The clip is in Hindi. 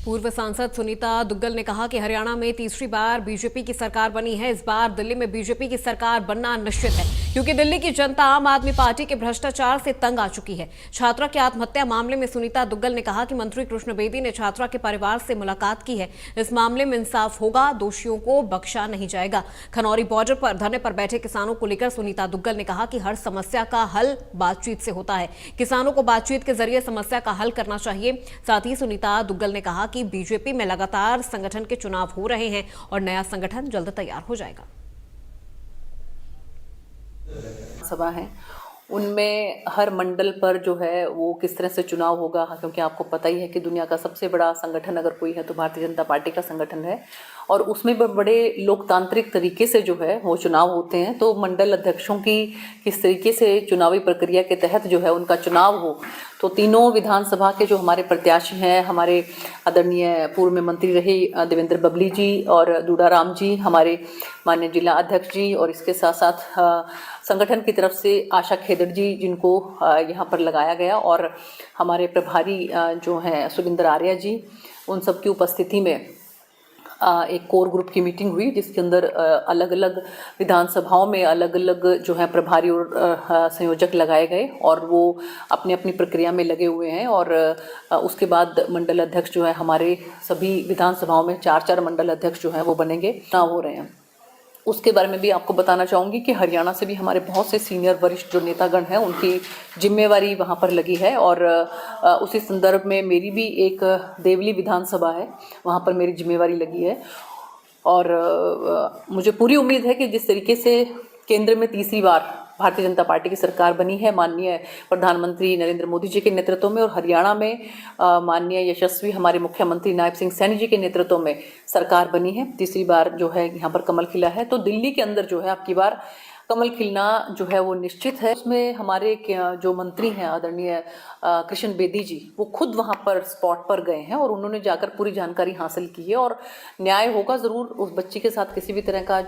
पूर्व सांसद सुनीता दुग्गल ने कहा कि हरियाणा में तीसरी बार बीजेपी की सरकार बनी है। इस बार दिल्ली में बीजेपी की सरकार बनना निश्चित है, क्योंकि दिल्ली की जनता आम आदमी पार्टी के भ्रष्टाचार से तंग आ चुकी है। छात्रा की आत्महत्या मामले में सुनीता दुग्गल ने कहा कि मंत्री कृष्ण बेदी ने छात्रा के परिवार से मुलाकात की है। इस मामले में इंसाफ होगा, दोषियों को बख्शा नहीं जाएगा। खनौरी बॉर्डर पर धरने पर बैठे किसानों को लेकर सुनीता दुग्गल ने कहा कि हर समस्या का हल बातचीत से होता है। किसानों को बातचीत के जरिए समस्या का हल करना चाहिए। साथ ही सुनीता दुग्गल ने कहा कि बीजेपी में लगातार संगठन के चुनाव हो रहे हैं और नया संगठन जल्द तैयार हो जाएगा। सभा है, उनमें हर मंडल पर जो है वो किस तरह से चुनाव होगा, क्योंकि आपको पता ही है कि दुनिया का सबसे बड़ा संगठन अगर कोई है तो भारतीय जनता पार्टी का संगठन है, और उसमें बड़े लोकतांत्रिक तरीके से जो है वो चुनाव होते हैं। तो मंडल अध्यक्षों की किस तरीके से चुनावी प्रक्रिया के तहत जो है उनका चुनाव हो, तो तीनों विधानसभा के जो हमारे प्रत्याशी हैं, हमारे आदरणीय पूर्व में मंत्री रहे देवेंद्र बबली जी और दूडाराम जी, हमारे माननीय जिला अध्यक्ष जी, और इसके साथ साथ संगठन की तरफ से आशा खेदड़ जी जिनको यहाँ पर लगाया गया, और हमारे प्रभारी जो हैं सुरेंद्र आर्या जी, उन सब की उपस्थिति में एक कोर ग्रुप की मीटिंग हुई, जिसके अंदर अलग अलग विधानसभाओं में अलग अलग जो है प्रभारी और संयोजक लगाए गए, और वो अपनी अपनी प्रक्रिया में लगे हुए हैं। और उसके बाद मंडल अध्यक्ष जो है हमारे सभी विधानसभाओं में 4-4 मंडल अध्यक्ष जो हैं वो बनेंगे, चुनाव हो रहे हैं। उसके बारे में भी आपको बताना चाहूँगी कि हरियाणा से भी हमारे बहुत से सीनियर वरिष्ठ जो नेतागण हैं उनकी जिम्मेवारी वहाँ पर लगी है, और उसी संदर्भ में मेरी भी एक देवली विधानसभा है, वहाँ पर मेरी जिम्मेवारी लगी है। और मुझे पूरी उम्मीद है कि जिस तरीके से केंद्र में तीसरी बार भारतीय जनता पार्टी की सरकार बनी है माननीय प्रधानमंत्री नरेंद्र मोदी जी के नेतृत्व में, और हरियाणा में माननीय यशस्वी हमारे मुख्यमंत्री नायब सिंह सैनी जी के नेतृत्व में सरकार बनी है, तीसरी बार जो है यहाँ पर कमल खिला है। तो दिल्ली के अंदर जो है अब की बार कमल खिलना जो है वो निश्चित है। उसमें हमारे जो मंत्री हैं आदरणीय कृष्ण बेदी जी, वो खुद वहाँ पर स्पॉट पर गए हैं और उन्होंने जाकर पूरी जानकारी हासिल की है, और न्याय होगा ज़रूर। उस बच्ची के साथ किसी भी तरह का